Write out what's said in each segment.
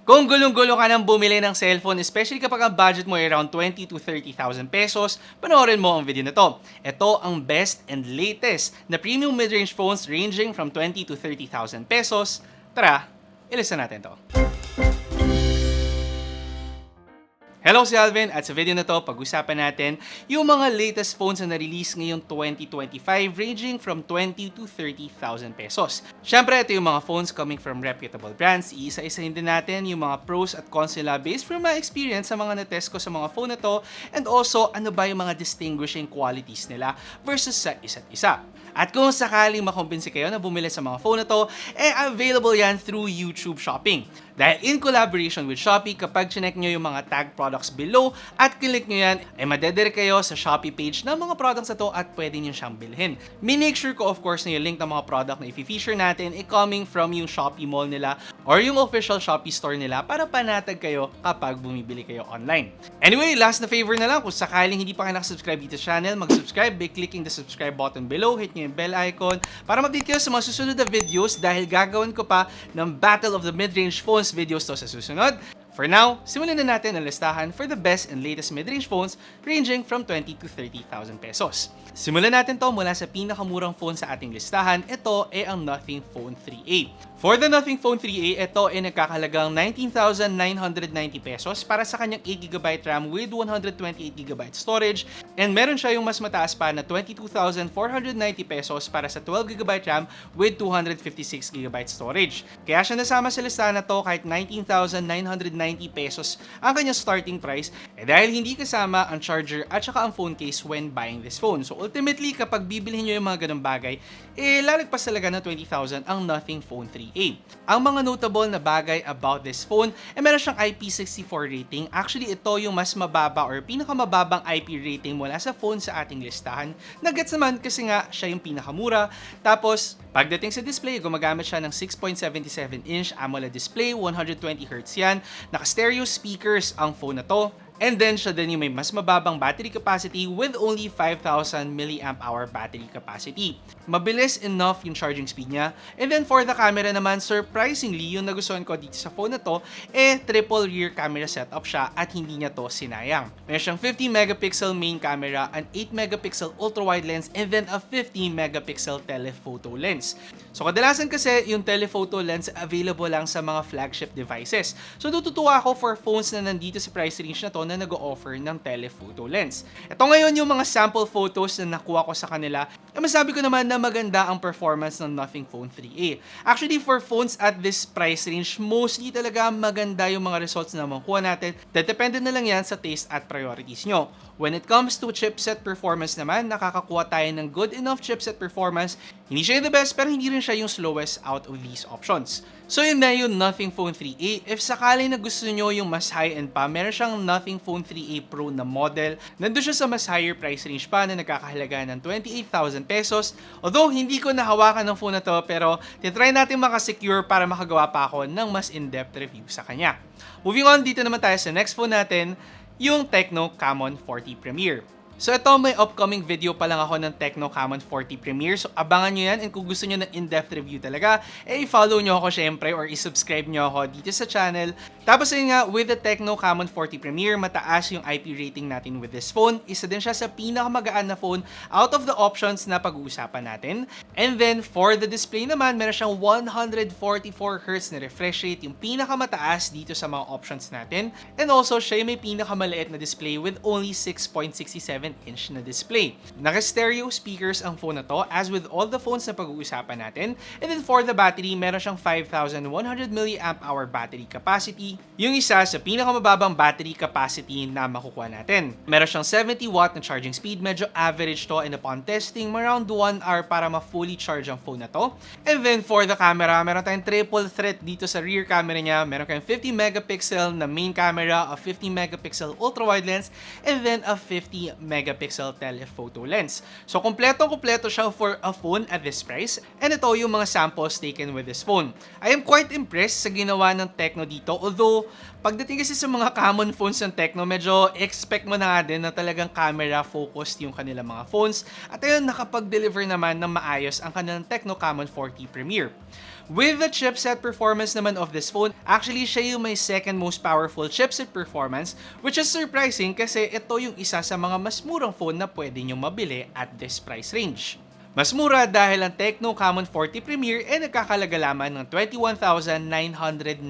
Kung gulong-gulo ka nang bumili ng cellphone, especially kapag ang budget mo ay around 20 to 30,000 pesos, panoorin mo ang video na to. Ito ang best and latest na premium mid-range phones ranging from 20 to 30,000 pesos. Tara, ilista natin to. Hello, si Alvin at sa video na to, pag-usapan natin yung mga latest phones na na-release ngayong 2025 ranging from 20 to 30,000 pesos. Siyempre, ito yung mga phones coming from reputable brands. Iisa-isahin din natin yung mga pros at cons nila based from my experience sa mga na-test ko sa mga phone na to, and also ano ba yung mga distinguishing qualities nila versus sa isa't isa. At kung sakaling makumbinsi kayo na bumili sa mga phone na to, available yan through YouTube Shopping. Dahil in collaboration with Shopee, kapag chinek nyo yung mga tag products below at click nyo yan, madedire kayo sa Shopee page ng mga products na to at pwede nyo siyang bilhin. Minake sure ko of course na yung link ng mga product na i-feature natin coming from yung Shopee Mall nila or yung official Shopee store nila para panatag kayo kapag bumibili kayo online. Anyway, last na favor na lang, kung sakaling hindi pa kayo nakasubscribe dito sa channel, mag-subscribe by clicking the subscribe button below, hit nyo yung bell icon para ma-update kayo sa mga susunod na videos dahil gagawin ko pa ng Battle of the Mid-Range Phones videos to sa susunod. For now, simulan na natin ang listahan for the best and latest mid-range phones ranging from 20 to 30,000 pesos. Simulan natin to mula sa pinakamurang phone sa ating listahan. Ito ay ang Nothing Phone 3A. For the Nothing Phone 3A, ito ay nagkakahalagang 19,990 pesos para sa kanyang 8GB RAM with 128GB storage, and meron siya yung mas mataas pa na 22,490 pesos para sa 12GB RAM with 256GB storage. Kaya siya nasama sa listahan na to kahit 19,990 pesos ang kanyang starting price dahil hindi kasama ang charger at saka ang phone case when buying this phone. So ultimately, kapag bibilihin nyo yung mga ganung bagay, lalagpas talaga ng 20,000 ang Nothing Phone 3A. Ang mga notable na bagay about this phone meron siyang IP64 rating. Actually, ito yung mas mababa or pinakamababang IP rating mula sa phone sa ating listahan. Nagets naman kasi nga siya yung pinakamura. Tapos, pagdating sa display, gumagamit siya ng 6.77-inch AMOLED display, 120Hz yan. Naka-stereo speakers ang phone na to. And then, siya din yung may mas mababang battery capacity with only 5,000 mAh battery capacity. Mabilis enough yung charging speed niya. And then, for the camera naman, surprisingly, yung nagustuhan ko dito sa phone na to, triple rear camera setup siya at hindi niya to sinayang. Meron siyang 50MP main camera, an 8MP ultra-wide lens, and then a 50MP telephoto lens. So, kadalasan kasi yung telephoto lens available lang sa mga flagship devices. So, tutuwa ako for phones na nandito sa price range na to na nag-o-offer ng telephoto lens. Ito ngayon yung mga sample photos na nakuha ko sa kanila. Masabi ko naman na maganda ang performance ng Nothing Phone 3A. Actually, for phones at this price range, mostly talaga maganda yung mga results na makuha natin. Depende na lang yan sa taste at priorities nyo. When it comes to chipset performance naman, nakakakuha tayo ng good enough chipset performance. Hindi siya yung the best, pero hindi rin siya yung slowest out of these options. So yun na yung Nothing Phone 3A. If sakali na gusto nyo yung mas high-end pa, meron siyang Nothing Phone 3A Pro na model. Nandun siya sa mas higher price range pa na nagkakahalaga ng 28,000 pesos. Although hindi ko nahawakan ng phone na to, pero titry natin makasecure para makagawa pa ako ng mas in-depth review sa kanya. Moving on, dito naman tayo sa next phone natin, yung Tecno Camon 40 Premier. So ito, may upcoming video pa lang ako ng Tecno Camon 40 Premier. So abangan nyo yan, and kung gusto nyo ng in-depth review talaga, i-follow nyo ako syempre or i-subscribe nyo ako dito sa channel. Tapos yun nga, with the Tecno Camon 40 Premier, mataas yung IP rating natin with this phone. Isa din siya sa pinakamagaan na phone out of the options na pag-uusapan natin. And then for the display naman, meron siyang 144Hz na refresh rate, yung pinakamataas dito sa mga options natin. And also, siya yung may pinakamaliit na display with only 6.67-inch na display. Naka-stereo speakers ang phone na to, as with all the phones na pag-uusapan natin. And then for the battery, meron siyang 5,100 mAh battery capacity. Yung isa sa pinakamababang battery capacity na makukuha natin. Meron siyang 70W na charging speed, medyo average to, and upon testing, around 1 hour para ma-fully charge ang phone na to. And then for the camera, meron tayong triple threat dito sa rear camera niya. Meron kayong 50MP na main camera, a 50MP ultra-wide lens, and then a 50MP telephoto lens. So, kompleto-kompleto siya for a phone at this price. And ito yung mga samples taken with this phone. I am quite impressed sa ginawa ng Tecno dito. Although, pagdating kasi sa mga common phones ng Tecno, medyo expect mo na nga din na talagang camera-focused yung kanilang mga phones. At ayun, nakapag-deliver naman ng maayos ang kanilang Tecno Camon 40 Premier. With the chipset performance naman of this phone, actually siya yung may second most powerful chipset performance, which is surprising kasi ito yung isa sa mga mas murang phone na pwede nyo mabili at this price range. Mas mura dahil ang Tecno Camon 40 Premier ay nagkakalaga lamang ng 21,999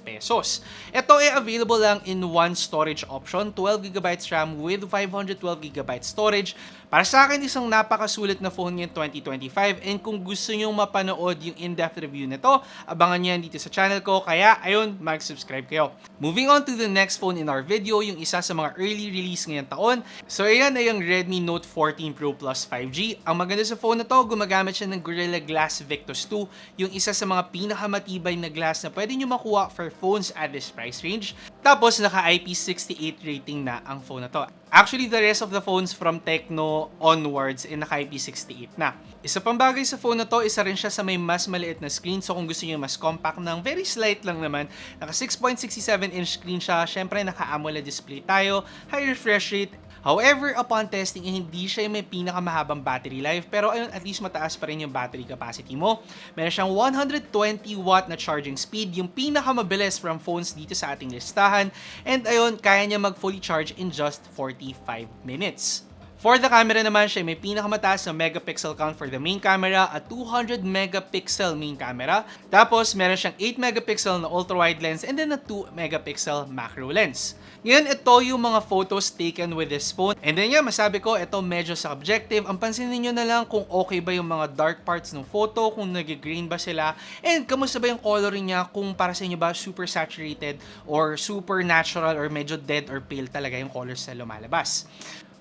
pesos. Ito ay available lang in one storage option, 12GB RAM with 512GB storage. Para sa akin, isang napakasulit na phone ngayon 2025, and kung gusto nyo mapanood yung in-depth review nito, abangan nyo yan dito sa channel ko, kaya ayun, mag-subscribe kayo. Moving on to the next phone in our video, yung isa sa mga early release ngayong taon. So ayan ay yung Redmi Note 14 Pro Plus 5G. Ang maganda sa phone na to, gumagamit siya ng Gorilla Glass Victus 2, yung isa sa mga pinakamatibay na glass na pwede nyo makuha for phones at this price range. Tapos naka IP68 rating na ang phone na to. Actually, the rest of the phones from Tecno onwards ay naka IP68 na. Isa pang bagay sa phone na to, isa rin siya sa may mas maliit na screen. So kung gusto niyo mas compact ng very slight lang naman, naka 6.67-inch screen siya. Syempre naka AMOLED display tayo, high refresh rate. However, upon testing, hindi siya yung may pinakamahabang battery life. Pero ayun, at least mataas pa rin yung battery capacity mo. Meron siyang 120W na charging speed, yung pinakamabilis from phones dito sa ating listahan. And ayun, kaya niya mag-fully charge in just 45 minutes. For the camera naman, siya may pinakamataas na megapixel count for the main camera at 200 megapixel main camera. Tapos, meron siyang 8 megapixel na ultra-wide lens and then a 2 megapixel macro lens. Ngayon, ito yung mga photos taken with this phone. And then masabi ko, ito medyo subjective. Ang pansinin nyo na lang kung okay ba yung mga dark parts ng photo, kung nag-green ba sila, and kamusta ba yung coloring niya, kung para sa inyo ba super saturated or super natural or medyo dead or pale talaga yung colors na lumalabas.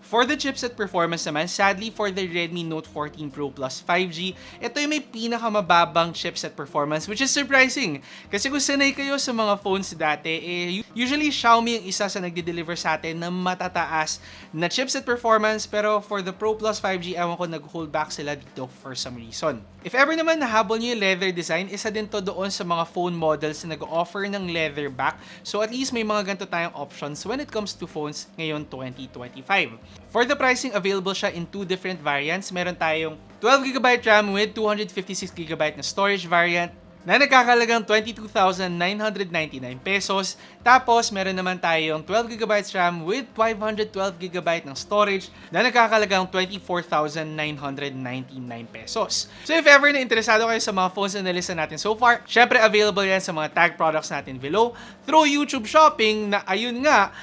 For the chipset performance naman, sadly for the Redmi Note 14 Pro Plus 5G, ito yung may pinakamababang chipset performance, which is surprising. Kasi kung sanay kayo sa mga phones dati, usually Xiaomi yung isa sa nagde-deliver sa atin na matataas na chipset performance, pero for the Pro Plus 5G, ewan ko nag-hold back sila dito for some reason. If ever naman nahabol nyo yung leather design, isa din to doon sa mga phone models na nag-offer ng leather back. So at least may mga ganito tayong options when it comes to phones ngayon 2025. For the pricing, available siya in two different variants. Meron tayong 12GB RAM with 256GB na storage variant na nagkakalagang 22,999 pesos. Tapos, meron naman tayong 12GB RAM with 512GB ng storage na nagkakalagang 24,999 pesos. So, if ever na interesado kayo sa mga phones na nalista natin so far, syempre available yan sa mga tag products natin below through YouTube Shopping na ayun nga,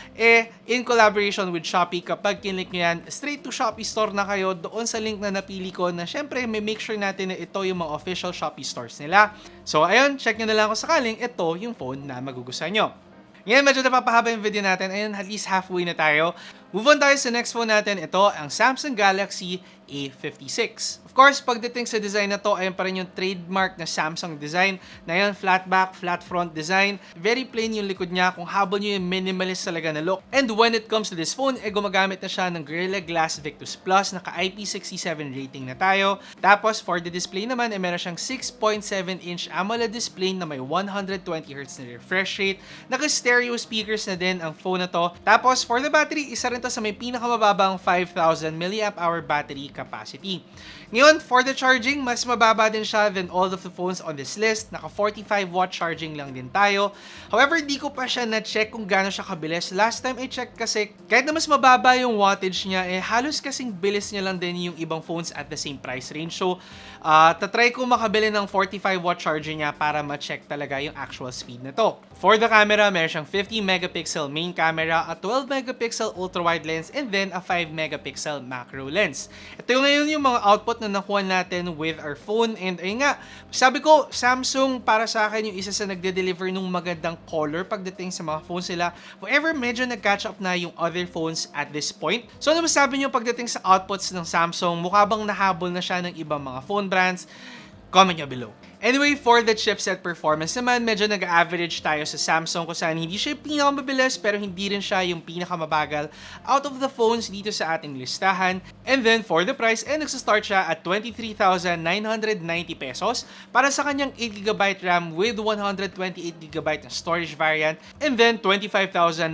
in collaboration with Shopee. Kapag kinlik nyo yan, straight to Shopee store na kayo doon sa link na napili ko na syempre may make sure natin na ito yung mga official Shopee stores nila. So, ayun, check nyo na lang kung sakaling ito yung phone na magugustuhan nyo. Ngayon, medyo napapahaba yung video natin. Ayun, at least halfway na tayo. Move on tayo sa next phone natin. Ito, ang Samsung Galaxy A56. Of course, pagdating sa design na to, ayun pa rin yung trademark na Samsung design. Na yun, flat back, flat front design. Very plain yung likod niya. Kung habol nyo yung minimalist talaga na look. And when it comes to this phone, gumagamit na siya ng Gorilla Glass Victus Plus. Naka IP67 rating na tayo. Tapos, for the display naman, meron siyang 6.7-inch AMOLED display na may 120Hz na refresh rate. Naka-stereo speakers na din ang phone na to. Tapos, for the battery, isa rin to sa may pinakamababang 5,000 mAh battery capacity. Ngayon, for the charging, mas mababa din siya than all of the phones on this list. Naka 45W charging lang din tayo. However, di ko pa siya na-check kung gaano siya kabilis. Last time I checked kasi, kahit na mas mababa yung wattage niya, halos kasing bilis niya lang din yung ibang phones at the same price range. So, tatry ko makabili ng 45W charger niya para ma-check talaga yung actual speed na to. For the camera, meron siyang 50 megapixel main camera, a 12 megapixel ultra-wide lens, and then a 5 megapixel macro lens. Ito yung ngayon yung mga output na nakuha natin with our phone. And ayun nga, sabi ko, Samsung para sa akin yung isa sa nagde-deliver ng magandang color pagdating sa mga phones nila. However, medyo nag-catch up na yung other phones at this point. So ano masabi nyo pagdating sa outputs ng Samsung? Mukha bang nahabol na siya ng ibang mga phone brands? Comment nyo below. Anyway, for the chipset performance naman, medyo nag-average tayo sa Samsung kung saan hindi siya yung pinakamabilis pero hindi rin siya yung pinakamabagal out of the phones dito sa ating listahan. And then for the price, nagsastart siya at 23,990 pesos para sa kanyang 8GB RAM with 128GB na storage variant. And then 25,990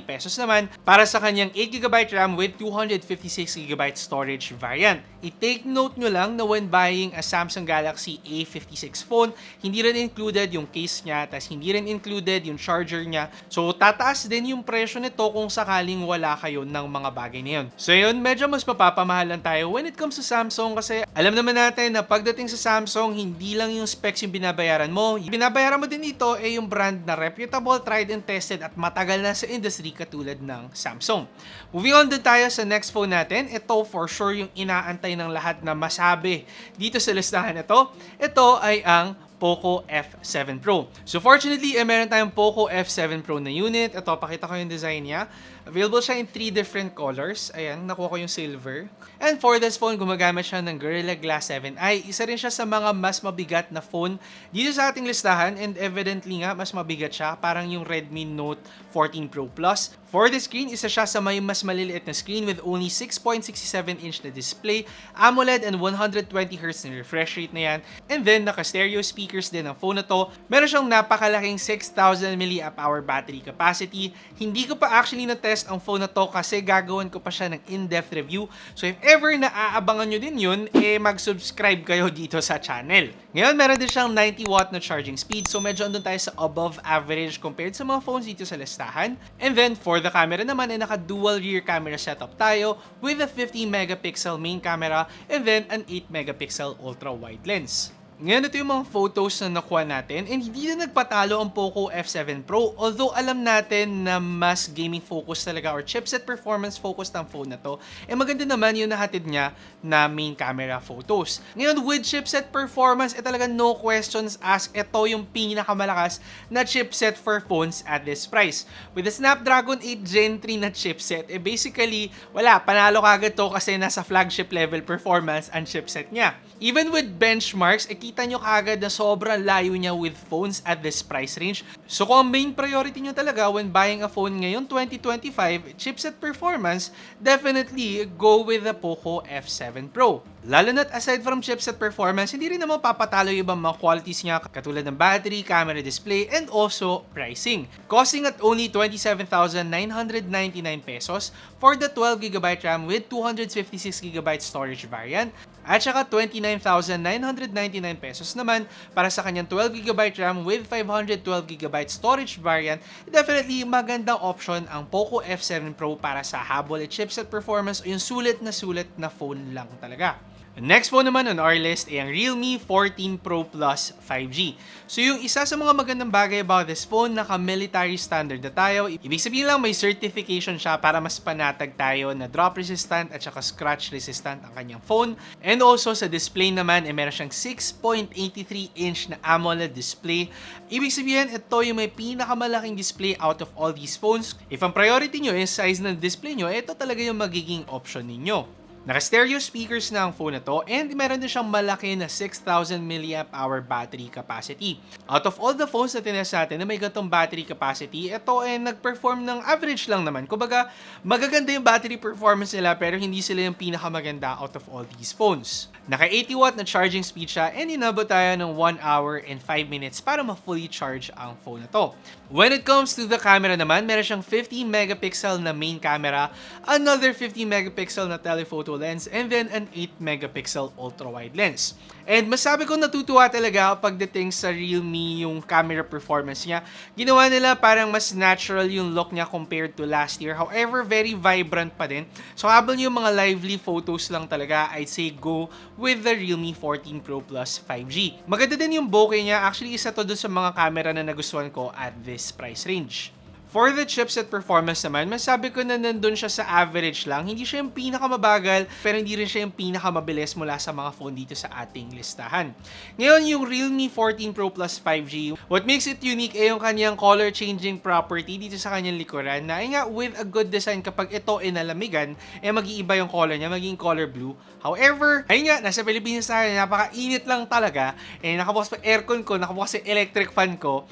pesos naman para sa kanyang 8GB RAM with 256GB storage variant. I-take note nyo lang na when buying a Samsung Galaxy A56, P56 phone. Hindi rin included yung case niya, tas hindi rin included yung charger niya. So, tataas din yung presyo nito kung sakaling wala kayo ng mga bagay na yun. So, yun, medyo mas mapapamahalan tayo when it comes to Samsung kasi alam naman natin na pagdating sa Samsung, hindi lang yung specs yung binabayaran mo. Yung binabayaran mo din dito ay yung brand na reputable, tried and tested at matagal na sa industry katulad ng Samsung. Moving on din tayo sa next phone natin. Ito for sure yung inaantay ng lahat na masabi dito sa listahan na to. Ito ay ang Poco F7 Pro. So fortunately, meron tayong Poco F7 Pro na unit. Ito, pakita ko yung design niya. Available siya in 3 different colors. Ayan, nakuha ko yung silver. And for this phone, gumagamit siya ng Gorilla Glass 7i. Isa rin siya sa mga mas mabigat na phone dito sa ating listahan. And evidently nga, mas mabigat siya. Parang yung Redmi Note 14 Pro Plus. For the screen, isa siya sa may mas maliliit na screen with only 6.67-inch na display, AMOLED and 120Hz na refresh rate na yan. And then, naka-stereo speakers din ang phone na to. Meron siyang napakalaking 6,000 mAh battery capacity. Hindi ko pa actually na-test ang phone na to kasi gagawin ko pa siya ng in-depth review. So if ever na aabangan nyo din yun, mag-subscribe kayo dito sa channel. Ngayon, meron din siyang 90W na charging speed. So medyo andun tayo sa above average compared sa mga phones dito sa listahan. And then, for the camera naman, ay naka-dual rear camera setup tayo with a 50-megapixel main camera and then an 8-megapixel ultra-wide lens. Ngayon, ito yung mga photos na nakuha natin and hindi na nagpatalo ang Poco F7 Pro although alam natin na mas gaming focus talaga or chipset performance focused ang phone na to. Maganda naman yung nahatid niya na main camera photos. Ngayon, with chipset performance, talaga no questions asked. Ito yung pinakamalakas na chipset for phones at this price. With the Snapdragon 8 Gen 3 na chipset, basically, wala, panalo kagad to kasi nasa flagship level performance ang chipset niya. Even with benchmarks, kita nyo kagad na sobrang layo niya with phones at this price range. So kung ang main priority nyo talaga when buying a phone ngayon 2025, chipset performance, definitely go with the Poco F7 Pro. Lalo na't aside from chipset performance, hindi rin naman papatalo yung ibang mga qualities niya katulad ng battery, camera display, and also pricing. Costing at only 27,999 pesos for the 12GB RAM with 256GB storage variant at saka 29,999 pesos naman para sa kanyang 12GB RAM with 512GB storage variant. Definitely magandang option ang Poco F7 Pro para sa habol at chipset performance o yung sulit na phone lang talaga. Next phone naman on our list ay ang Realme 14 Pro Plus 5G. So yung isa sa mga magandang bagay about this phone, naka-military standard na tayo. Ibig sabihin lang may certification siya para mas panatag tayo na drop resistant at saka scratch resistant ang kanyang phone. And also sa display naman, meron siyang 6.83-inch na AMOLED display. Ibig sabihin, ito yung may pinakamalaking display out of all these phones. If ang priority nyo is size ng display nyo, ito talaga yung magiging option ninyo. Naka-stereo speakers na ang phone na to and meron din siyang malaki na 6,000 mAh battery capacity. Out of all the phones na tinest natin na may ganitong battery capacity, ito nag-perform ng average lang naman. Kumbaga, magaganda yung battery performance nila pero hindi sila yung pinakamaganda out of all these phones. Naka 80W na charging speed siya and inabot tayo ng 1 hour and 5 minutes para ma-fully charge ang phone na to. When it comes to the camera naman, meron siyang 50-megapixel na main camera, another 50-megapixel na telephoto lens, and then an 8-megapixel ultra-wide lens. And masabi ko natutuwa talaga pagdating sa Realme yung camera performance niya. Ginawa nila parang mas natural yung look niya compared to last year. However, very vibrant pa din. So habang yung mga lively photos lang talaga, I'd say go with the Realme 14 Pro Plus 5G. Maganda din yung bokeh niya. Actually, isa to doon sa mga camera na nagustuhan ko at this price range. For the chipset performance naman, masabi ko na nandun siya sa average lang. Hindi siya yung pinakamabagal, pero hindi rin siya yung pinakamabilis mula sa mga phone dito sa ating listahan. Ngayon, yung Realme 14 Pro Plus 5G, what makes it unique ay yung kanyang color changing property dito sa kanyang likuran na nga with a good design kapag ito ay nalamigan, mag-iiba yung color niya, maging color blue. However, ayun nga, nasa Pilipinas tayo, napaka-init lang talaga. Nakabukas pa aircon ko, nakabukas yung electric fan ko.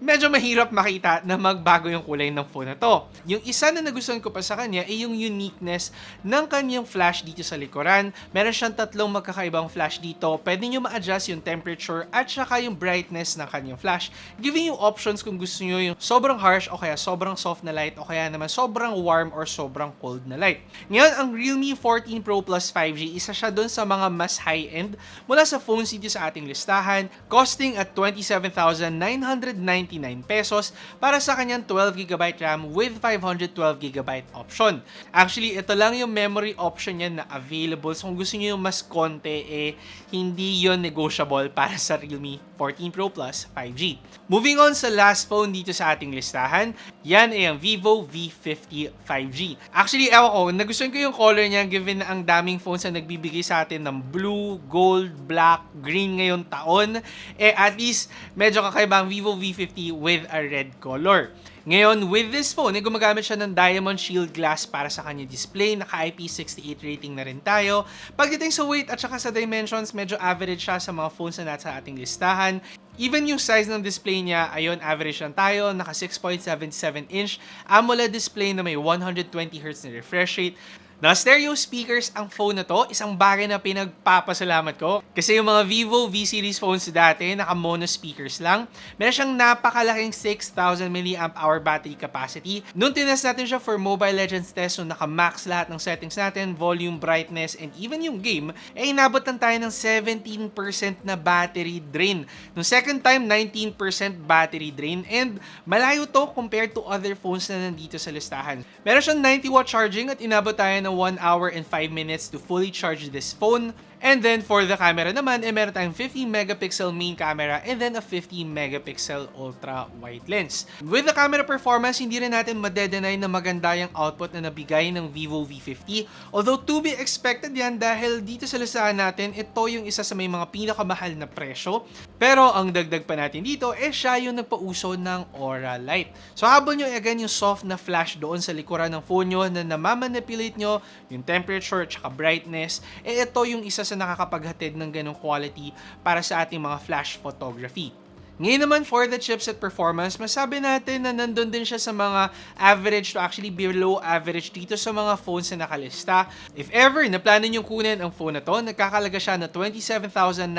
medyo mahirap makita na magbago yung kulay ng phone na to. Yung isa na nagustuhan ko pa sa kanya ay yung uniqueness ng kanyang flash dito sa likuran. Meron siyang tatlong magkakaibang flash dito. Pwede nyo ma-adjust yung temperature at saka yung brightness ng kanyang flash, giving you options kung gusto nyo yung sobrang harsh o kaya sobrang soft na light o kaya naman sobrang warm or sobrang cold na light. Ngayon, ang Realme 14 Pro Plus 5G, isa siya dun sa mga mas high-end mula sa phones dito sa ating listahan, costing at 27,999 pesos para sa kanyang 12GB RAM with 512GB option. Actually, ito lang yung memory option niya na available. So kung gusto niyo yung mas konti, hindi yon negotiable para sa Realme 14 Pro Plus 5G. Moving on sa last phone dito sa ating listahan, yan ay ang Vivo V50 5G. Actually, ewan ko, nagustuhan ko yung color niya given na ang daming phones na nagbibigay sa atin ng blue, gold, black, green ngayong taon. At least, medyo kakaiba ang Vivo V50 with a red color. Ngayon, with this phone, gumagamit siya ng Diamond Shield Glass para sa kanya display. Naka-IP68 rating na rin tayo. Pagdating sa weight at saka sa dimensions, medyo average siya sa mga phones na nasa ating listahan. Even yung size ng display niya, ayun, average lang tayo. Naka 6.77 inch AMOLED display na may 120Hz na refresh rate. Na stereo speakers ang phone na to, isang bagay na pinagpapasalamat ko. Kasi yung mga Vivo V-series phones dati, naka-mono speakers lang. Meron siyang napakalaking 6,000 mAh battery capacity. Noong tinest natin siya for Mobile Legends test, so naka-max lahat ng settings natin, volume, brightness, and even yung game, inabot lang tayo ng 17% na battery drain. Noong second time, 19% battery drain. And malayo to compared to other phones na nandito sa listahan. Meron siyang 90W charging at inabot tayo ng 1 hour and 5 minutes to fully charge this phone. And then for the camera naman, meron tayong 50 megapixel main camera and then a 50 megapixel ultra wide lens. With the camera performance, hindi rin natin madedenay na maganda yung output na nabigay ng Vivo V50. Although to be expected yan dahil dito sa listahan natin, ito yung isa sa may mga pinakamahal na presyo. Pero ang dagdag pa natin dito, siya yung nagpauso ng Aura Light. So habol nyo again yung soft na flash doon sa likuran ng phone nyo na namamanipulate nyo yung temperature at brightness, ito yung isa sa nakakapaghatid ng ganong quality para sa ating mga flash photography. Ngayon naman for the chipset performance, masabi natin na nandun din siya sa mga average to actually below average dito sa mga phones na nakalista. If ever na plano nyo kunin ang phone na to, nagkakalaga siya na 27,999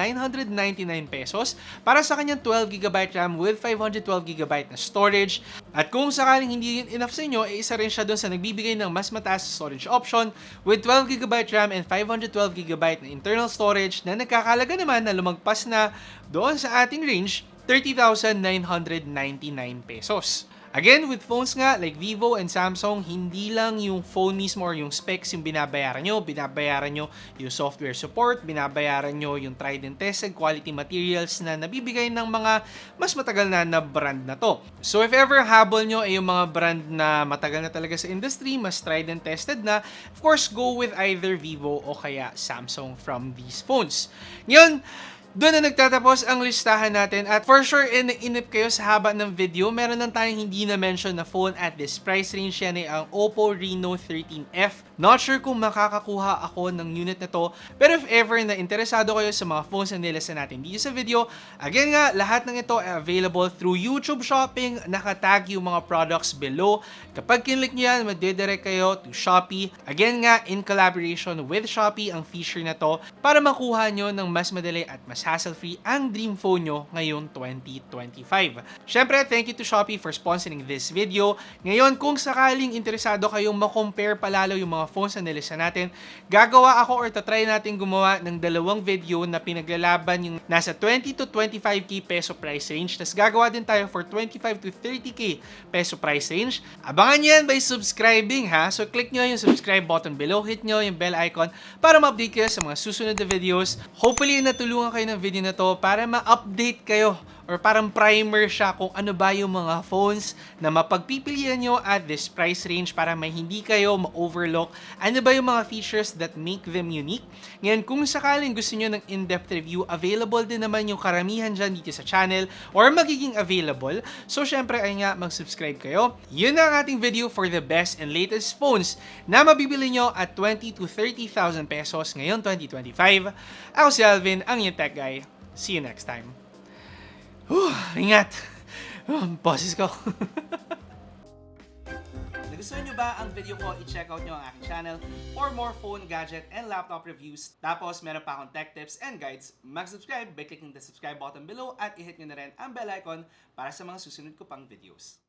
pesos para sa kanyang 12GB RAM with 512GB na storage. At kung sakaling hindi yun enough sa inyo, isa rin siya dun sa nagbibigay ng mas mataas na storage option with 12GB RAM and 512GB na internal storage na nagkakalaga naman na lumagpas na doon sa ating range, 30,999 pesos. Again, with phones nga like Vivo and Samsung, hindi lang yung phone mismo or yung specs yung binabayaran nyo yung software support, binabayaran nyo yung tried and tested quality materials na nabibigay ng mga mas matagal na brand na to. So if ever habol nyo ay yung mga brand na matagal na talaga sa industry, mas tried and tested na, of course, go with either Vivo o kaya Samsung from these phones. Ngayon, doon na nagtatapos ang listahan natin at for sure inip kayo sa haba ng video. Meron lang tayong hindi na-mention na phone at this price range, yan ay ang Oppo Reno 13F. Not sure kung makakakuha ako ng unit na to, pero if ever na interesado kayo sa mga phones na nilista natin dito sa video, again nga, lahat ng ito ay available through YouTube Shopping. Nakatag yung mga products below. Kapag kinlik nyo yan, magdidirect kayo to Shopee. Again nga, in collaboration with Shopee ang feature na to para makuha nyo ng mas madali at mas hassle-free ang dream phone nyo ngayong 2025. Syempre, thank you to Shopee for sponsoring this video. Ngayon, kung sakaling interesado kayong makompare palalo yung mga phones na nilista natin, gagawa ako or tatry natin gumawa ng dalawang video na pinaglalaban yung nasa 20 to 25k peso price range. Tapos gagawa din tayo for 25 to 30k peso price range. Abangan yan by subscribing ha. So click nyo yung subscribe button below, hit nyo yung bell icon para ma-update kayo sa mga susunod na videos. Hopefully, natulungan kayo ng video na to para ma-update kayo or parang primer siya kung ano ba yung mga phones na mapagpipilian nyo at this price range para may hindi kayo ma-overlook. Ano ba yung mga features that make them unique? Ngayon, kung sakaling gusto nyo ng in-depth review, available din naman yung karamihan dyan dito sa channel or magiging available. So, syempre, ay nga, mag-subscribe kayo. Yun ang ating video for the best and latest phones na mabibili nyo at 20 to 30,000 pesos ngayon 2025. Ako si Alvin, ang inyong tech guy. See you next time. Ingat! Boses ko. Nagustuhan nyo ba ang video ko? I-check out nyo ang aking channel for more phone, gadget, and laptop reviews. Tapos, meron pa akong tech tips and guides. Mag-subscribe by clicking the subscribe button below at i-hit nyo na rin ang bell icon para sa mga susunod ko pang videos.